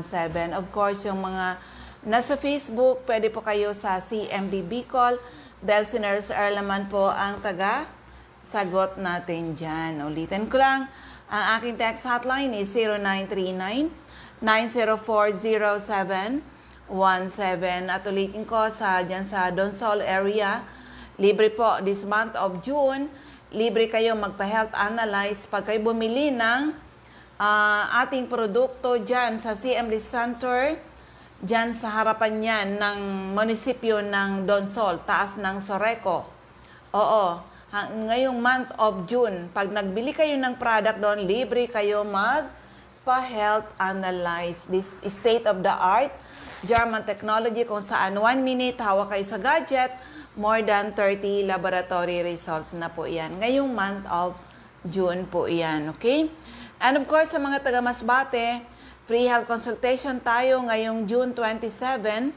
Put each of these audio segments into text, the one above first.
7. Of course, yung mga nasa Facebook, pwede po kayo sa CMD Bicol. Delsiners Erlaman po ang sagot natin dyan. Ulitin ko lang, ang aking text hotline is 0939-9040717. At ulitin ko dyan sa Donsol area, libre po this month of June. Libre kayo magpa-health analyze pag kayo bumili ng ating produkto dyan sa CMD Center, dyan sa harapan yan ng munisipyo ng Donsol, taas ng Soreco. Oo, ngayong month of June, pag nagbili kayo ng product doon, libre kayo magpa-health analyze. This state-of-the-art German technology kung saan 1 minute hawak kayo sa gadget, more than 30 laboratory results na po yan. Ngayong month of June po yan, okay? And of course, sa mga taga Masbate, free health consultation tayo ngayong June 27,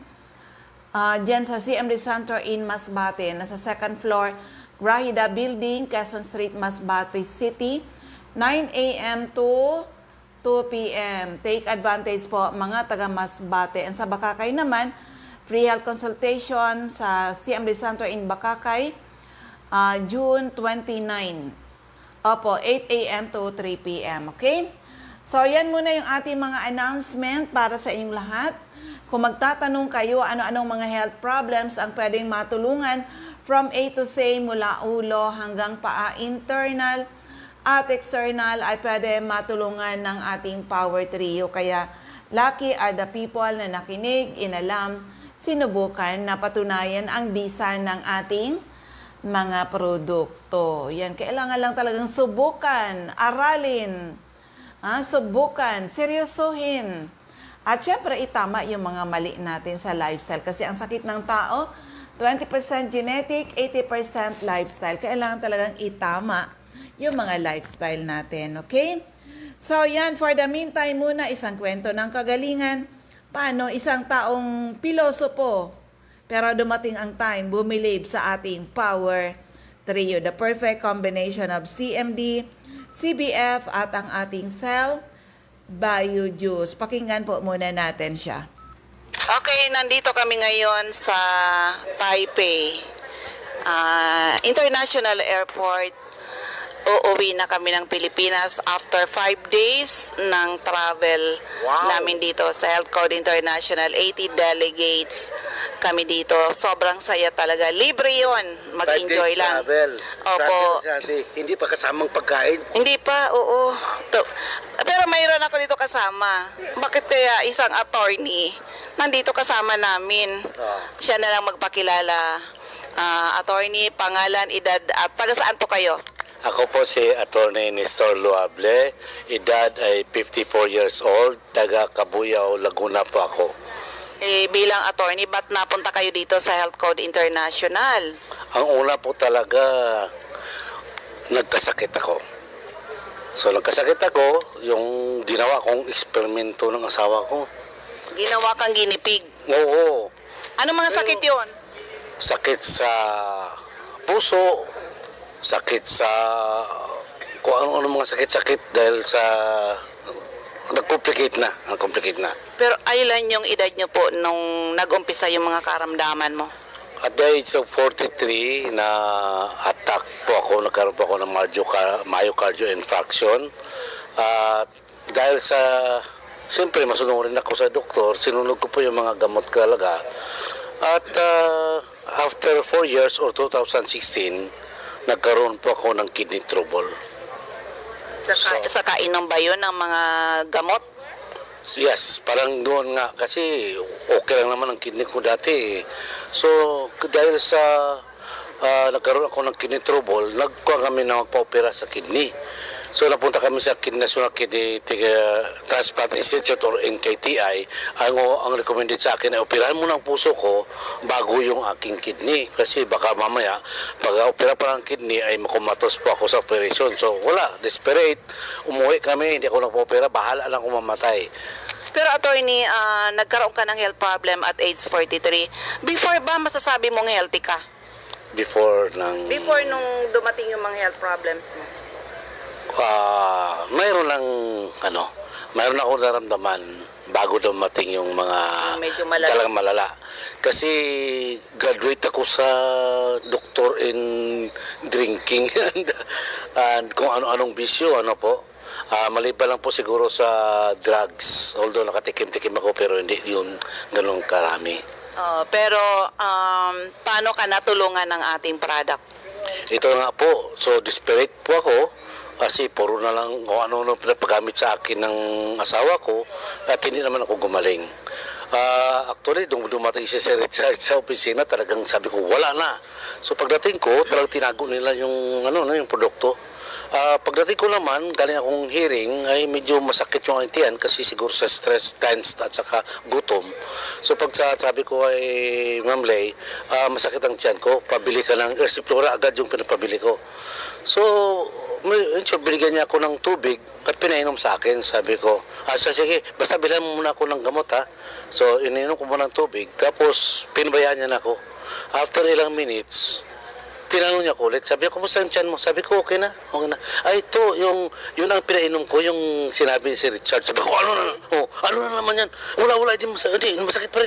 dyan sa CMD Center in Masbate. Nasa second floor, Grahida Building, Quezon Street, Masbate City, 9 a.m. to 2 p.m. Take advantage po mga taga Masbate. And sa Bakakay naman, free health consultation sa CMD Center in Bakakay, June 29. Opo, 8 a.m. to 3 p.m. Okay? So, yan muna yung ating mga announcement para sa inyong lahat. Kung magtatanong kayo ano-anong mga health problems ang pwedeng matulungan from A to Z mula ulo hanggang paa, internal at external ay pwede matulungan ng ating Power Trio. Kaya, lucky are the people na nakinig, inalam, sinubukan, napatunayan ang bisa ng ating mga produkto. Yan, kailangan lang talagang subukan, aralin, subukan, seryosohin. At syempre, itama yung mga mali natin sa lifestyle. Kasi ang sakit ng tao, 20% genetic, 80% lifestyle. Kailangan talagang itama yung mga lifestyle natin. Okay? So, yan, for the meantime muna, isang kwento ng kagalingan. Paano isang taong pilosopo, pero dumating ang time, bumilib sa ating Power Trio. The perfect combination of CMD, CBF at ang ating Cell Bio Juice. Pakinggan po muna natin siya. Okay, nandito kami ngayon sa Taipei International Airport. Uuwi na kami ng Pilipinas after 5 days ng travel namin dito sa Health Code International. 80 delegates kami dito. Sobrang saya talaga. Libre yon. Mag-enjoy lang. Travel. Opo. Hindi pa kasamang pagkain? Hindi pa, oo. Pero mayroon ako dito kasama. Bakit kaya isang attorney nandito kasama namin? Siya na lang magpakilala. Attorney, pangalan, edad, at taga saan po kayo? Ako po si Attorney Nestor Luable. Edad ay 54 years old. Taga Cabuyao, Laguna po ako. Bilang attorney, ba't napunta kayo dito sa Health Code International? Ang una po talaga, nagkasakit ako. So nagkasakit ako, yung ginawa kong eksperimento ng asawa ko. Ginawa kang ginipig? Oo. Ano mga sakit yon? Sakit sa puso, sakit sa kung ano mga sakit-sakit dahil sa nag-complicate na. Pero ilan yung edad nyo po nung nag-umpisa yung mga karamdaman mo? At the age of 43, na attack po ako, nagkaroon po ako ng myocardial infarction. At dahil sa, siyempre masunurin ako sa doktor, sinunod ko po yung mga gamot talaga. At after 4 years or 2016, nagkaroon po ako ng kidney trouble. Sa kainom ba yun ng mga gamot? Yes, parang doon nga kasi okay lang naman ang kidney ko dati. So, dahil sa nagkaroon ako ng kidney trouble, nagkuha kami na magpa-opera sa kidney. So, napunta kami sa National Kidney Transplant Institute or NKTI. Ang recommended sa akin ay operahan mo ng puso ko bago yung aking kidney. Kasi baka mamaya, pag opera pa ng kidney ay makumatos po ako sa operation. So, wala. Desperate. Umuwi kami, hindi ako nagpa-opera. Bahala lang kung mamatay. Pero attorney, nagkaroon ka ng health problem at age 43. Before ba masasabi mong healthy ka? Before nung dumating yung mga health problems mo? mayroon lang mayroon ako naramdaman bago dumating yung mga Medyo malala. talagang malala. Kasi graduate ako sa doctor in drinking and kung ano-anong bisyo, ano po. Maliban lang po siguro sa drugs. Although nakatikim-tikim ako pero hindi yun ganun karami. Pero paano ka natulungan ng ating product? Ito nga po, so desperate po ako kasi puro na lang kung ano-ano pinapagamit sa akin ng asawa ko at hindi naman ako gumaling. Actually, dumating si Sir Richard sa opisina, talagang sabi ko, wala na. So pagdating ko, talagang tinago nila yung, yung produkto. Pagdating ko naman, galing akong hearing, ay medyo masakit yung tiyan kasi siguro sa stress, tense at saka gutom. So pag sabi ko ay, Ma'am Lay, masakit ang tiyan ko, pabili ka ng Ersiflora, agad yung pinapabili ko. So, binigyan niya ako ng tubig at pinainom sa akin. Sabi ko, sige, basta bilhan mo muna ako ng gamot ha. So, ininom ko muna ng tubig, tapos pinabayaan niya na ako. After ilang minutes, tinanong niya ko ulit, sabi ko, kumusta ang tiyan mo? Sabi ko, okay na, okay na. Ito, yun ang pinainom ko, yung sinabi ni si Richard. Sabi ko, ano na naman yan? Wala, hindi, masakit pa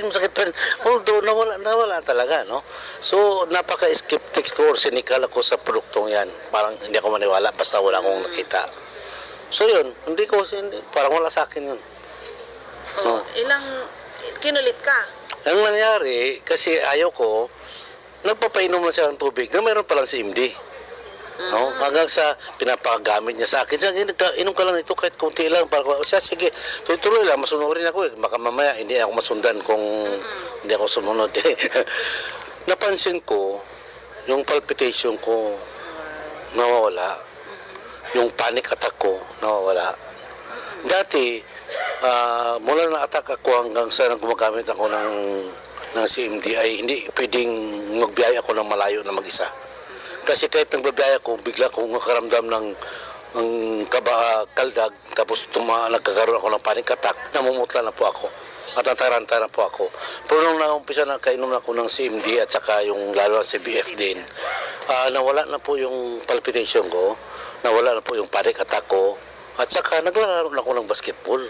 rin. Although, nawala talaga, no? So, napaka-skeptics ko or cynical ako sa produktong yan. Parang hindi ako maniwala, basta wala akong nakita. So, yun, parang wala sa akin yun. Kinulit ka? Ang nangyari, kasi ayaw ko, nagpapainom na siya ng tubig na mayroon palang si MD. No? Hanggang sa pinapagamit niya sa akin. Sabi, inom ka lang ito kahit konti lang. Sige, tuloy lang, masunurin ako. Baka mamaya hindi ako masundan kung hindi ako sumunod. Napansin ko, yung palpitation ko nawawala. Yung panic attack ko nawawala. Dati, mula na attack ako hanggang sa gumagamit ako ng CMD ay hindi pwedeng magbiyaya ako ng malayo na mag-isa. Kasi kahit nagbabiyaya ko, bigla kong nakaramdam ng kaldag, tapos nagkakaroon ako ng panic attack, namumutla na po ako. At nataranta na po ako. Pero nung naumpisa na kainom na ako ng CMD at saka yung lalo ang CBF din, nawala na po yung palpitation ko, nawala na po yung panic attack ko, at saka naglalaro na ako ng basketball.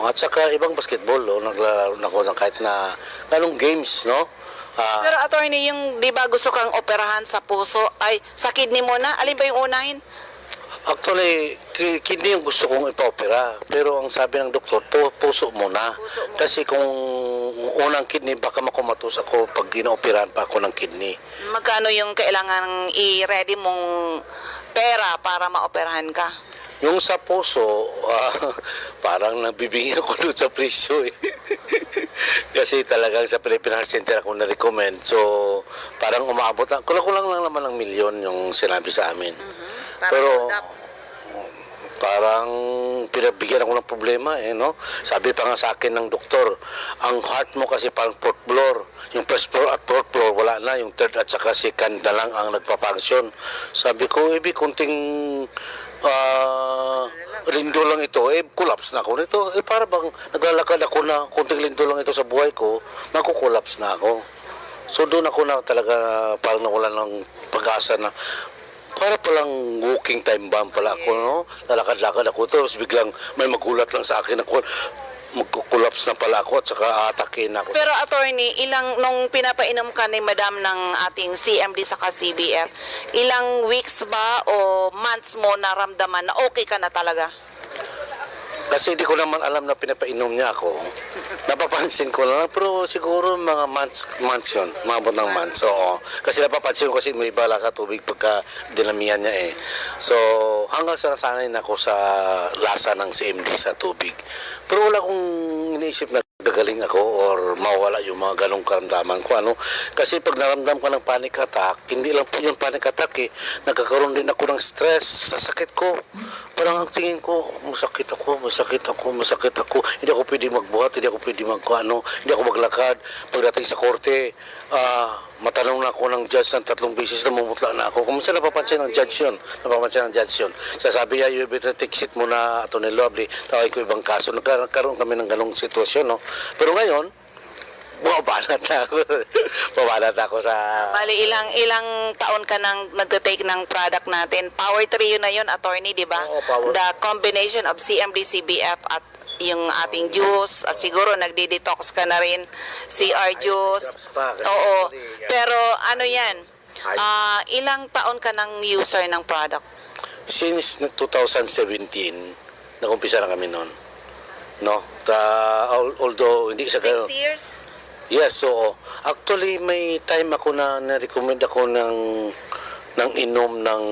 At saka ibang basketball, naglalaro na ako ng kahit na anong games, no? Pero attorney, yung di ba gusto kang operahan sa puso, ay sa kidney mo na? Alin ba yung unahin? Actually, kidney yung gusto kong ipa-opera. Pero ang sabi ng doktor, puso muna. Kasi kung unang kidney, baka makumatos ako pag inooperahan pa ako ng kidney. Magkano yung kailangan i-ready mong pera para maoperahan ka? Yung sa puso, parang nabibigyan ko doon sa presyo eh. Kasi talagang sa Philippine Heart Center ako na-recommend. So, parang umaabot na, kulang lang naman ng milyon yung sinabi sa amin. Pero, parang pinabigyan ako ng problema eh, no? Sabi pa nga sa akin ng doktor, ang heart mo kasi parang fourth floor. Yung first floor at fourth floor, wala na. Yung third at saka second na lang ang nagpa-function. Sabi ko, kunting lindo lang ito, collapse na ako nito. Para bang naglalakad ako na kunting lindo lang ito sa buhay ko, makukollapse na ako. So doon ako na talaga parang nawala ng pag-asa na para palang walking time bomb pala ako, no? Lalakad-lakad ako, tapos biglang may magulat lang sa akin ako, magkukulaps na pala ako at saka atakin ako. Pero attorney, nung pinapainom ka ni madam ng ating CMD saka CBF, ilang weeks ba o months mo naramdaman na okay ka na talaga? Kasi hindi ko naman alam na pinapainom niya ako. Napapansin ko lang, pero siguro mga months yun, mabot ng months. Oo. Kasi napapansin ko kasi may bala sa tubig pagka dinamihan niya eh. So, hanggang sa nasanay na ako sa lasa ng CMD sa tubig. Pero wala akong iniisip na gagaling ako or mawala yung mga ganong karamdaman ko. Kasi pag naramdam ko ng panic attack, hindi lang po yung panic attack eh. Nagkakaroon din ako ng stress sa sakit ko. Parang ang tingin ko, masakit ako. Hindi ako pwede magbuhat, hindi ako pwede hindi ako maglakad. Pagdating sa korte, matanong na ako ng judge ng 3 beses, namumutla na ako. Kung minsan napapansin ng judge yun. Sasabi niya, you better take seat muna, Atty. Lovely. Tawag ko ibang kaso. Nagkaroon kami ng ganong sitwasyon, no? Pero ngayon, Bumabanat na ako. Bumabanat ako sa... Bali, ilang taon ka nang nagte-take ng product natin? Power Trio na yun, attorney, di ba? Oo, Power. The combination of CMD, CBF at yung ating juice at siguro nagdi-detox ka na rin, CR juice. drops pa, kasi Oo. actually, yan. Pero ano yan? Ilang taon ka nang user ng product? Since 2017, nag-umpisa na kami noon. No? Although hindi sa ganun. years? Yes, so actually may time ako na na-recommend ako ng inom ng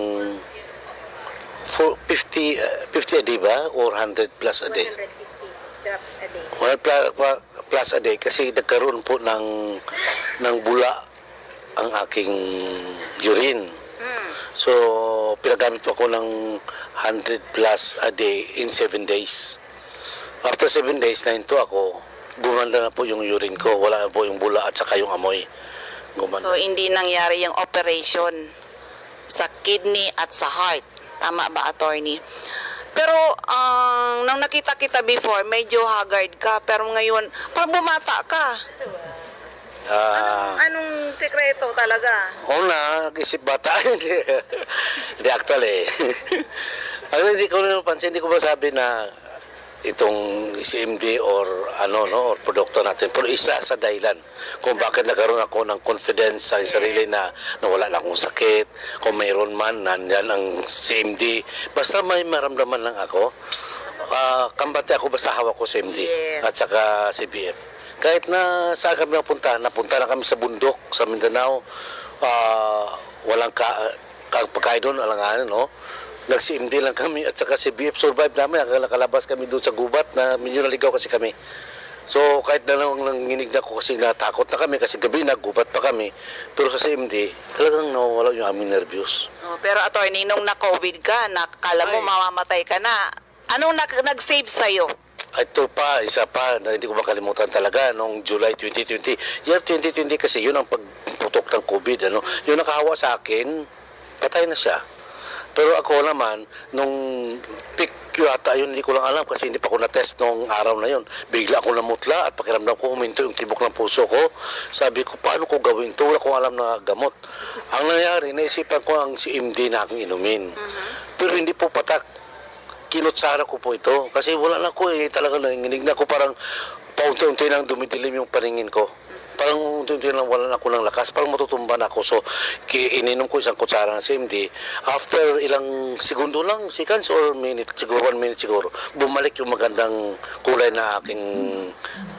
50 a day ba? Or 100 plus a day? 150 drops a day. 100 plus a day kasi nagkaroon po ng bula ang aking urine. So, pinagamit po ako ng 100 plus a day in 7 days. After 7 days na ito ako, gumanda na po yung urine ko. Wala na po yung bula at saka yung amoy. Gumanda. So, hindi nangyari yung operation sa kidney at sa heart. Tama ba, attorney? Pero, nang nakita kita before, medyo haggard ka. Pero ngayon, parang bumata ka. Anong sekreto talaga? Una, nag-isip bata. Hindi actually. Hindi ko rin napansin, hindi ko masabi na itong CMD or or produkto natin, pero isa sa dahilan kung bakit nagkaroon ako ng confidence sa sarili na wala lang akong sakit, kung mayroon man nandiyan ang CMD, basta may maramdaman lang ako, kambate ako basta hawak ko CMD Yes. at saka CBF. Kahit na saan kami napunta na kami sa bundok sa Mindanao, walang pagkain doon, alanganan, no? Nag-CMD lang kami at saka si BF survive namin. Nakalabas kami doon sa gubat na medyo naligaw kasi kami. So kahit na lang nanginig na ako kasi natakot na kami kasi gabi na gubat pa kami. Pero sa CMD talagang nawawala yung aming nervyos. Oh, pero attorney, nung na-COVID ka, nakala mo Ay. mamamatay ka na. Anong nag-save sa'yo? Ito pa, isa pa na hindi ko makalimutan talaga nung July 2020. Year 2020 kasi yun ang pagputok ng COVID. Yung nakahawa sa akin, patay na siya. Pero ako naman, nung peak yata yun, hindi ko lang alam kasi hindi pa ako na-test nung araw na yun. Bigla ako namutla at pakiramdam ko huminto yung tibok ng puso ko. Sabi ko, paano ko gawin ito? Wala akong alam na gamot. Ang nangyari, naisipan ko ang CMD na aking inumin. Pero hindi po patak. Kinutsara ko po ito. Kasi wala na ko talaga nanginginig na ko parang paunti-unti nang dumidilim yung paningin ko. Parang unti-unti lang wala na ako ng lakas, parang matutumba na ako. So, ininom ko isang kutsara ng CMD. After ilang segundo lang, seconds or minute, siguro 1 minute siguro, bumalik yung magandang kulay na aking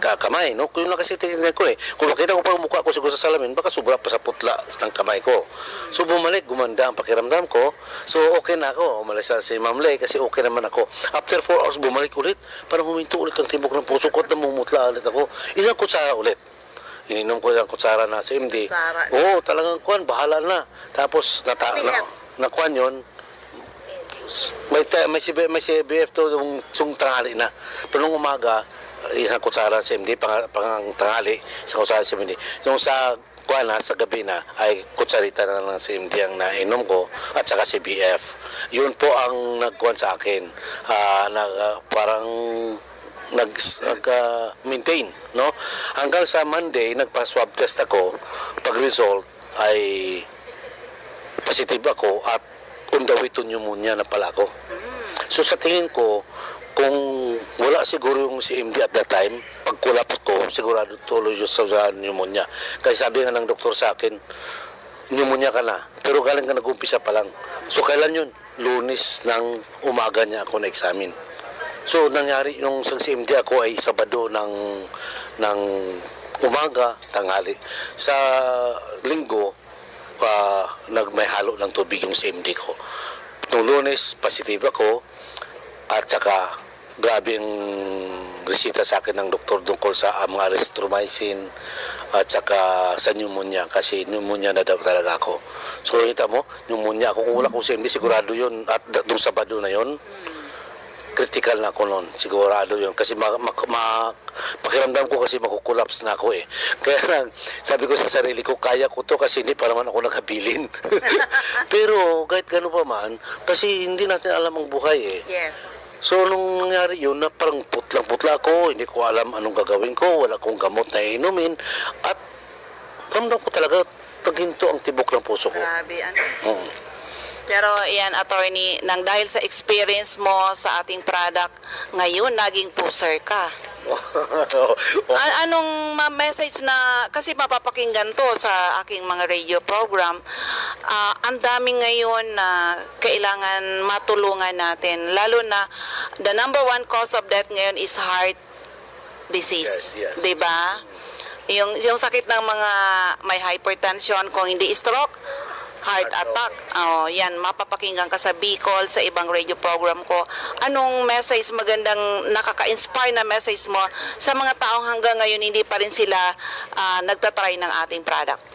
kamay. No? Kung lang kasi tinignan ko Kung makita ko pa ang mukha ko siguro sa salamin, baka sobra pa sa putla ng kamay ko. So, bumalik, gumanda ang pakiramdam ko. So, okay na ako. Umalis na si Ma'am Lay kasi okay naman ako. After 4 hours, bumalik ulit. Parang huminto ulit ang tibok ng puso ko at namumutla ulit ako. Isang kutsara ulit. Ininom ko yung kutsara na CMD. Kutsara. Oo, talagang kuwan, bahala na. Tapos, nakuan yun. May CBF to yung tanghali na. Pero nung umaga, isang kutsara CMD, pang tanghali, isang kutsara CMD. Yung sa kuwan na, sa gabi na, ay kutsarita na ng CMD ang nainom ko, at saka CBF. Yun po ang nagkuwan sa akin. Parang nag-maintain, no? Hanggang sa Monday, nagpa-swab test ako. Pag-result ay positive ako at on the way to pneumonia na pala ako. So sa tingin ko, kung wala siguro yung CMD at that time, pag kulaps ko, sigurado tuloy yung sa pneumonia. Kasi sabi nga ng doktor sa akin, pneumonia ka na, pero galing ka nag-umpisa pa lang. So kailan yun? Lunes ng umaga niya ako na-examine. So, nangyari nung sa CMD ako ay Sabado ng umaga, tanghali. Sa Linggo, may halo ng tubig yung CMD ko. Nung Lunes, positive ako. At saka, grabe ang resita sa akin ng doktor tungkol sa mga erythromycin at saka sa pneumonia. Kasi pneumonia na daw talaga ako. So, kita mo, pneumonia ako. Kung wala kong CMD, sigurado yun. At nung Sabado na yun, critical na ako noon, sigurado yun. Kasi pakiramdam ko kasi makukulaps na ako Kaya sabi ko sa sarili ko, kaya ko to kasi hindi pa naman ako nakabilin. Pero kahit gano'n pa man, kasi hindi natin alam ang buhay Yes. So, nung nangyari yun, na parang putlang-putla ako, hindi ko alam anong gagawin ko, wala akong gamot na inumin, at ramdam ko talaga, paghinto ang tibok ng puso ko. Grabe, ano? Oo. Pero yan, attorney, nang dahil sa experience mo sa ating product, ngayon naging pusher ka. Anong message na, kasi mapapakinggan to sa aking mga radio program, ang dami ngayon na kailangan matulungan natin, lalo na the number one cause of death ngayon is heart disease, Yes, yes. 'di ba? Yung sakit ng mga may hypertension, kung hindi stroke, heart attack. Oh, yan, mapapakinggan ka sa Bicol, sa ibang radio program ko. Anong message, magandang nakaka-inspire na message mo sa mga taong hanggang ngayon hindi pa rin sila nagtatry ng ating product?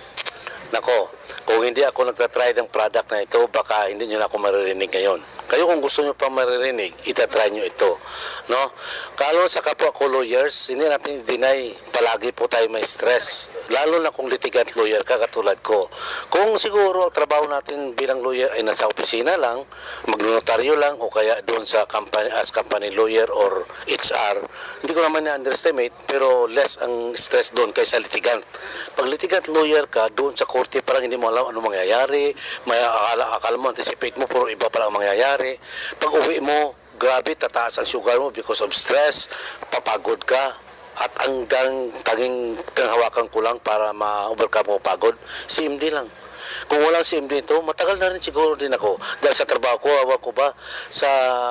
Nako, kung hindi ako nagtatry ng product na ito, baka hindi nyo na ako maririnig ngayon. Kayo kung gusto nyo pa maririnig, itatry nyo ito. No? Kalo sa kapwa ko lawyers, hindi natin i-deny, palagi po tayo may stress. Lalo na kung litigant lawyer ka katulad ko. Kung siguro ang trabaho natin bilang lawyer ay nasa opisina lang, magnotaryo lang, o kaya doon sa company, as company lawyer or HR, hindi ko naman na-underestimate, pero less ang stress doon kaysa litigant. Pag litigant lawyer ka, doon sa korte parang hindi mo alam ano mangyayari, may akala mo, anticipate mo, pero iba pala ang mangyayari. Pag uwi mo, grabe, tataas ang sugar mo because of stress, papagod ka. At ang tanging hawakan ko lang para ma-overcome mo pagod, CMD lang. Kung walang CMD ito, matagal na rin siguro din ako. Dahil sa trabaho ko, awa ko ba, sa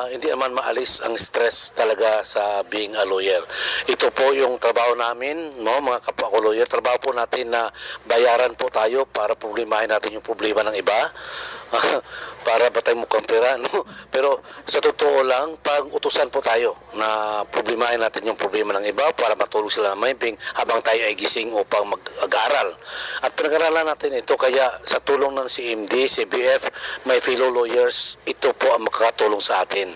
hindi naman maalis ang stress talaga sa being a lawyer. Ito po yung trabaho namin, no, mga kapwa ko lawyer. Trabaho po natin na bayaran po tayo para problemahin natin yung problema ng iba. Para ba tayo mukhang pera, no? Pero sa totoo lang, pag utusan po tayo na problemahin natin yung problema ng iba para matulog sila ng mahimbing habang tayo ay gising upang mag-aral. At pinag-aralan natin ito, kaya sa tulong ng CMD, CBF, may fellow lawyers, ito po ang makakatulong sa atin.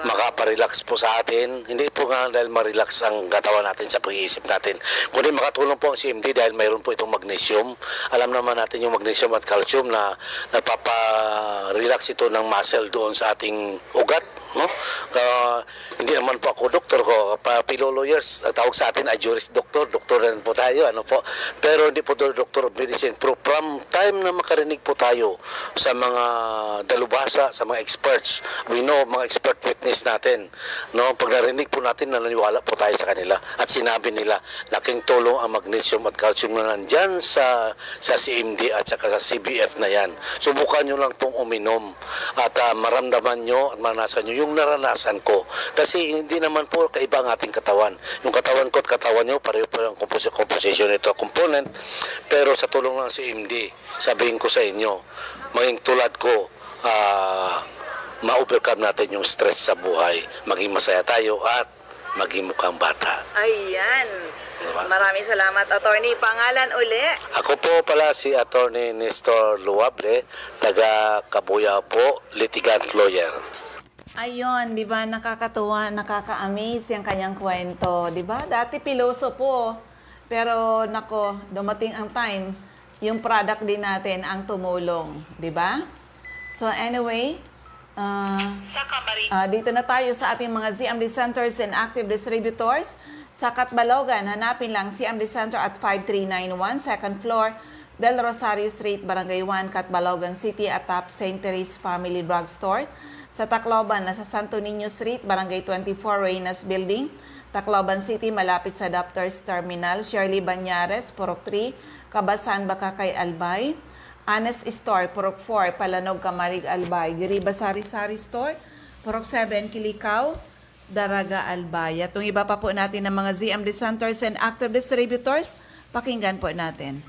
Makaparelax po sa atin. Hindi po nga dahil ma-relax ang katawan natin sa pag-iisip natin, kundi makatulong po ang CMD dahil mayroon po itong magnesium. Alam naman natin yung magnesium at calcium na nagpapa-relax ito ng muscle doon sa ating ugat, no? Hindi naman po ako doktor ko, fellow lawyers, ang tawag sa atin ay juris doktor rin po tayo, ano po. Pero hindi po doctor of medicine. Pero from time na makarinig po tayo sa mga dalubhasa, sa mga experts, we know mga expert witness natin, no? Pag narinig po natin, naniniwala po tayo sa kanila at sinabi nila, laking tulong ang magnesium at calcium na nandyan sa CMD at saka sa CBF na yan. Subukan nyo lang pong uminom at maramdaman nyo at maranasan nyo yung naranasan ko. Kasi hindi naman po kaiba ang ating katawan. Yung katawan ko at katawan nyo, pareho po ang composition nito, component. Pero sa tulong ng CMD, sabihin ko sa inyo, maging tulad ko, ma-overcome natin yung stress sa buhay. Maging masaya tayo at maging mukhang bata. Ayan. Diba? Maraming salamat, attorney. Pangalan uli? Ako po pala si Attorney Nestor Luable, taga Kabuya po, litigant lawyer. Ayun, di ba, nakakatuwa, nakaka-amaze yung kanyang kwento, di ba? Dati piloso po, pero nako, dumating ang time, yung product din natin ang tumulong, di ba? So anyway, dito na tayo sa ating mga ZMD Centers and Active Distributors. Sa Catbalogan, hanapin lang CMD Center at 5391, second floor, Del Rosario Street, Barangay 1, Catbalogan City, atop St. Therese Family Drugstore. Sa Tacloban, nasa Santo Niño Street, Barangay 24, Reynas Building, Tacloban City, malapit sa Doctors Terminal. Shirley Banyares, Purok 3, Kabasan, Bakakay, Albay. Anes Store, Purok 4, Palanog, Kamarig, Albay. Diriba Sari-Sari Store, Purok 7, Kilikaw, Daraga, Albay. At yung iba pa po natin ng mga ZMD Centers and Active Distributors, pakinggan po natin.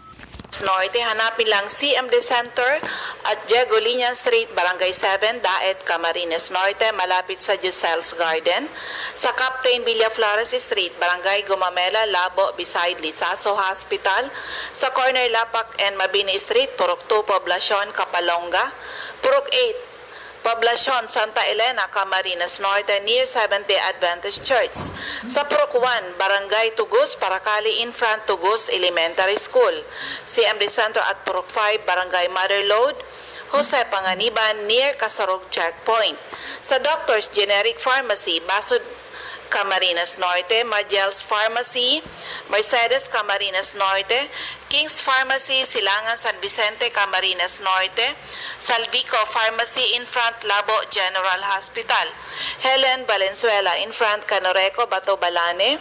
Norte, hanapin lang CMD Center at Diego Liñan Street, Barangay 7, Daet, Camarines Norte, malapit sa Giselle's Garden. Sa Captain Villaflores Street, Barangay Gumamela, Labo, beside Lisaso Hospital. Sa corner Lapak and Mabini Street, Purok 2, Poblacion, Kapalonga. Purok 8, Poblacion, Santa Elena, Camarines Norte, near Seventh-day Adventist Church. Sa Purok 1, Barangay Tugos, Paracali, in front Tugos Elementary School. CMD Center at Purok 5, Barangay Mother Lode, Jose Panganiban near Casarog Checkpoint. Sa Doctors Generic Pharmacy, Basud Camarines Norte, Magel's Pharmacy, Mercedes Camarines Norte, King's Pharmacy, Silangan San Vicente Camarines Norte, Salvico Pharmacy in front Labo General Hospital, Helen Valenzuela in front Canoreco Bato Balane,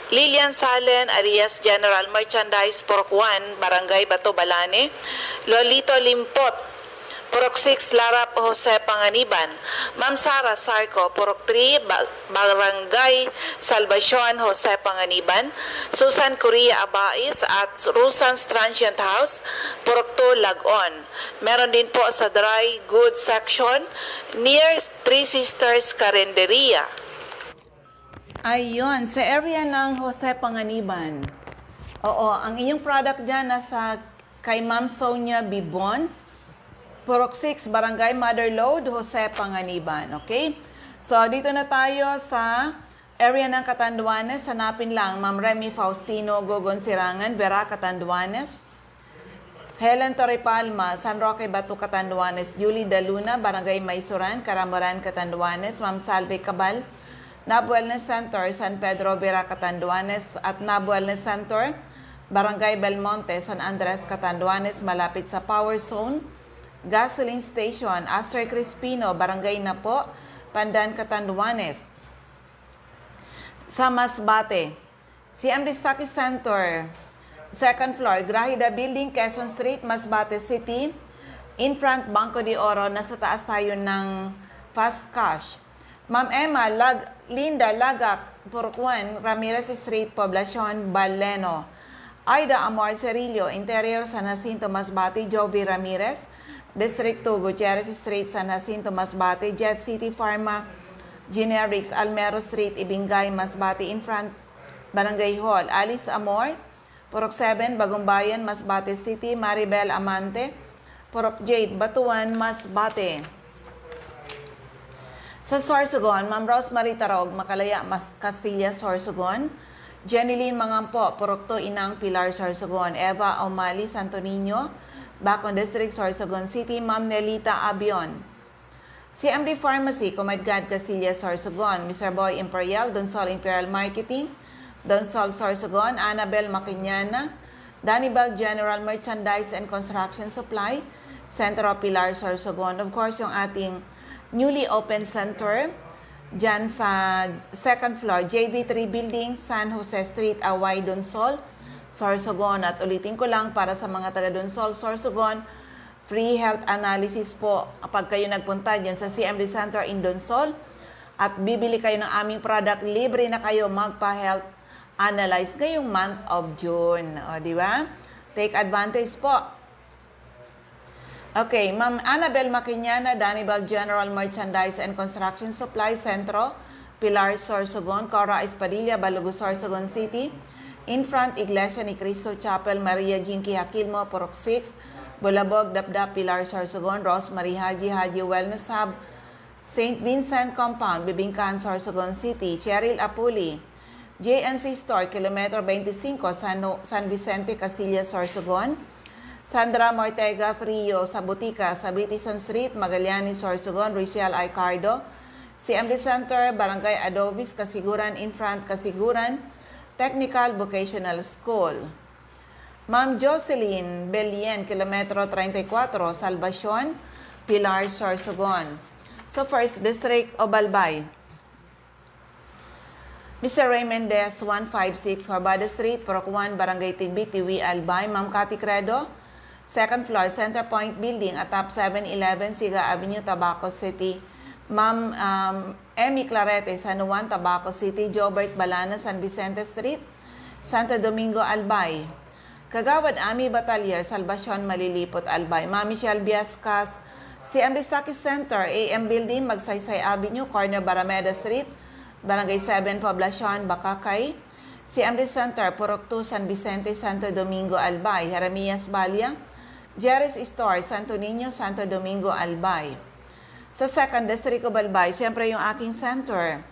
Lilian Salen Arias General Merchandise Purok 1, Barangay Bato Balane, Lolito Limpot Purok 6, Larap Jose Panganiban, Ma'am Sara Sarco, Purok 3, Barangay Salvacion, Jose Panganiban, Susan Korea Abais at Rusan's Transient House, Purok 2, Lagon. Meron din po sa Dry Goods Section near Three Sisters Carinderia. Ayun, sa area ng Jose Panganiban. Oo, ang inyong product dyan nasa kay Ma'am Sonia Bibon, Purok 6, Barangay Mother Lode, Jose Panganiban. Okay? So, dito na tayo sa area ng Catanduanes. Hanapin lang, Ma'am Remy Faustino, Gogon Sirangan, Vera Catanduanes, Helen Torrepalma, San Roque Batu Catanduanes, Julie Daluna, Barangay Maysuran, Caramoran Catanduanes, Ma'am Salve Cabal, NAB Wellness Center, San Pedro Vera Catanduanes at NAB Wellness Center, Barangay Belmonte, San Andres Catanduanes, malapit sa Power Zone, Gasoline Station, Aster Crispino, Barangay Napo, Pandan, Catanduanes. Sa Masbate, CMD Stockist Center, second floor, Grahida Building, Quezon Street, Masbate City, in front Banco de Oro, nasa taas tayo ng Fast Cash. Ma'am Emma, Linda Lagak, Purok 1, Ramirez Street, Poblacion, Baleno. Aida Amor Cerillo, Interior, San Jacinto, Masbate, Joby Ramirez, District 2, Gutierrez Street, San Jacinto, Masbate, Jet City Pharma, Generics, Almero Street, Ibingay, Masbate, in front, Barangay Hall, Alice Amor, Purok 7, Bagumbayan, Masbate City, Maribel Amante, Purok Jade, Batuan, Masbate. Sa Sorsogon, Ma'am Rosemary Tarog, Makalaya, Castilla, Sorsogon, Jeneline Mangampo, Purok 2, Inang Pilar, Sorsogon, Eva Omali, Santo Niño, Bacon District, Sorsogon City, Ma'am Nelita Abion. CMD Pharmacy, Comadgad, Castilla, Sorsogon, Mr. Boy Imperial, Donsol Imperial Marketing, Donsol Sorsogon, Annabel Maquiñana, Danibal General Merchandise and Construction Supply, Centro Pilar, Sorsogon. Of course, yung ating newly opened center, dyan sa second floor, JV3 Building, San Jose Street, Away, Donsol, Sorsogon. At ulitin ko lang para sa mga taga Donsol, Sorsogon, free health analysis po kapag kayo nagpunta dyan sa CMD Center in Donsol at bibili kayo ng aming product, libre na kayo magpa-health analyze ngayong month of June. O, di ba? Take advantage po. Okay, Ma'am Annabel Maquiñana, Danibal General Merchandise and Construction Supply, Centro, Pilar, Sorsogon, Cora Espadilla, Balugo, Sorsogon City, in front, Iglesia ni Cristo Chapel, Maria Jinky Hakilmo, Purok 6, Bulabog, Dapdap, Pilar, Sorsogon, Rosemary Haji, Haji Wellness Hub, St. Vincent Compound, Bibingkan, Sorsogon City, Cheryl Apuli, JNC Store, Kilometro 25, San Vicente, Castilla, Sorsogon, Sandra Mortega Frio, sa Butika, sa Bitison Street, Magallanes, Sorsogon, Ricial Icardo, CMD Center, Barangay Adobis, Kasiguran, in front, Kasiguran, Technical Vocational School. Ma'am Jocelyn Belien, Kilometro 34, Salvacion, Pilar, Sorsogon. So, First District, Obalbay. Mr. Ray Mendez, 156, Corbada Street, Purok 1, Barangay Tigbi, Tiwi, Albay. Ma'am Cathy Credo, second floor, Center Point Building, atop 711, Siga Avenue, Tabaco City. Ma'am Emmy Clarete, San Juan, Tabaco City. Jobert Balana, San Vicente Street, Santo Domingo, Albay. Kagawad Ami Batalier, Salvacion, Malilipot, Albay. Ma'am Michelle Biascas, CMD Stockist Center, AM Building, Magsaysay Avenue, corner Barameda Street, Barangay 7, Poblacion, Bacacay. CMD Center, Purok 2, San Vicente, Santo Domingo, Albay. Jeremias Balia, Jerry's Store, Santo Niño, Santo Domingo, Albay. Sa second district of Albay, siyempre yung aking center.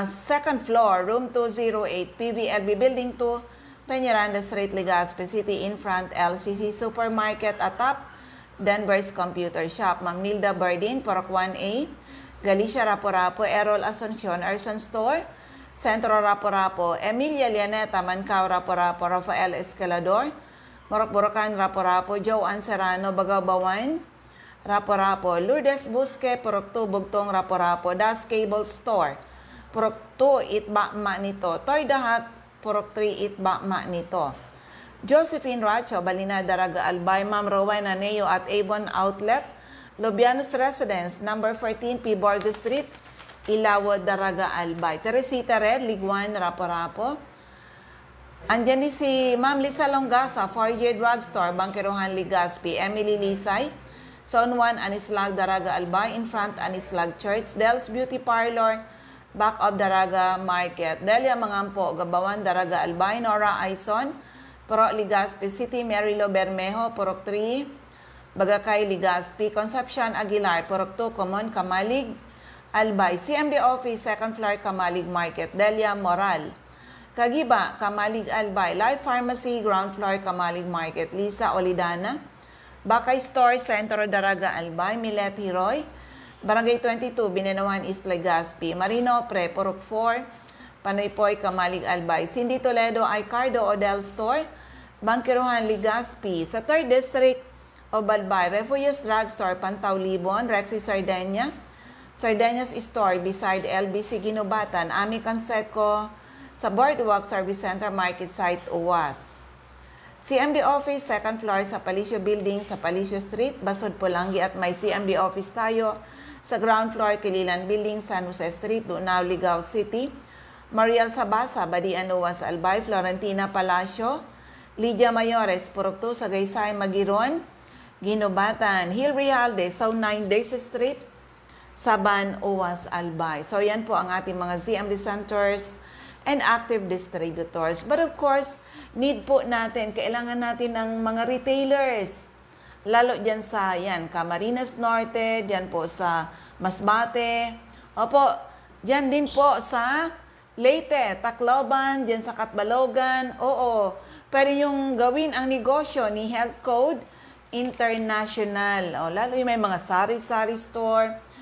Second floor, room 208, PVLB Building 2, Peñaranda Street, Legazpi City, in front, LCC Supermarket, atop, Denver's Computer Shop. Ma'am Nilda Bardin, Purok 1A, Galicia Rapo-Rapo, Errol Asuncion, Arson Store, Centro Rapo-Rapo, Emilia Lianeta, Mancao Rapo-Rapo, Rafael Escalador, Morok-Borocan Rapo-Rapo, Joanne Serrano, Bagaw-Bawan, Rapo-Rapo, Lourdes Busque, Purok 2, Bugtong Rapo-Rapo, Das Cable Store, Purok 2, Itbakma nito, Toy Dahap, Purok 3, Itbakma nito. Josephine Racho, Balina Daraga Albay, Ma'am Rowena Neo at Avon Outlet, Lobianos Residence, number 14, P. Borges Street, Ilawo, Daraga Albay. Teresita Red, Liguan, Rapo-Rapo. Andyan din si Ma'am Lisa Longasa, 4Year Drugstore, Bangkerohan, Legazpi. Emily Lisay, Zone 1, Anislag, Daraga Albay, in front, Anislag Church. Del's Beauty Parlor, back of Daraga Market. Delia Mangampo, Gabawan, Daraga Albay. Nora Aison, Purok Legazpi City. Marilo Bermejo, Purok 3, Bagakay, Legazpi. Concepcion Aguilar, Purok 2, Common, Kamalig, Albay. CMD Office, 2nd floor, Kamalig Market. Delia Moral, Kagiba, Kamalig Albay. Life Pharmacy, ground floor, Kamalig Market. Lisa Olidana, Bakay Store, Centro Daraga Albay. Milet Hiroy, Barangay 22, Binanawan East Legazpi. Marino Pre, Purok 4, Panoypoy, Kamalig Albay. Cindy Toledo, Icardo Odell Store, Bangkerohan, Legazpi. Sa 3rd District of Albay, Refugios Drugstore, Pantaw, Libon. Rexy Sardenia, Sardinas Store beside LBC Ginubatan. Ami Canseco, sa Boardwalk Service Center Market Site, UWAS. CMD Office, 2nd floor sa Palicio Building sa Palicio Street, Basod, Pulangi. At may CMD Office tayo sa ground floor, Kililan Building, San Jose Street, Lunao, Ligao City. Mariel Sabasa, Badian, UWAS, Albay. Florentina Palacio, Lydia Mayores, Purok 2, Sagaysay, Magiron, Ginubatan. Hill Realde, Zone 9, Daisy Street, Saban, UWAS, Albay. So yan po ang ating mga CMD centers and active distributors. But of course, need po natin, kailangan natin ng mga retailers. Lalo dyan sa, Camarines Norte, dyan po sa Masbate. Opo, dyan din po sa Leyte, Tacloban, dyan sa Catbalogan. Oo, pero yung gawin ang negosyo ni Health Code International. O, lalo yung may mga sari-sari store,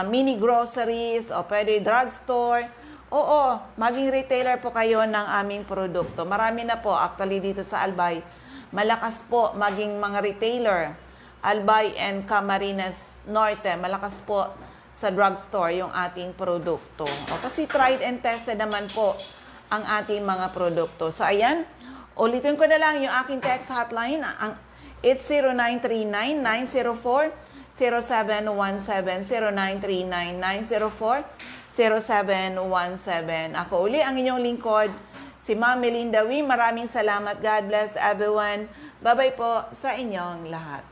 mini groceries, o pwede drugstore. Oo, maging retailer po kayo ng aming produkto. Marami na po actually dito sa Albay. Malakas po maging mga retailer. Albay and Camarines Norte, malakas po sa drugstore yung ating produkto. O, kasi tried and tested naman po ang ating mga produkto. So ayan, ulitin ko na lang yung aking text hotline. It's 0939-904-0717, 0939-904-0717. Ako uli ang inyong lingkod, si Ma'am Melinda Wee. Maraming salamat. God bless everyone. Bye-bye po sa inyong lahat.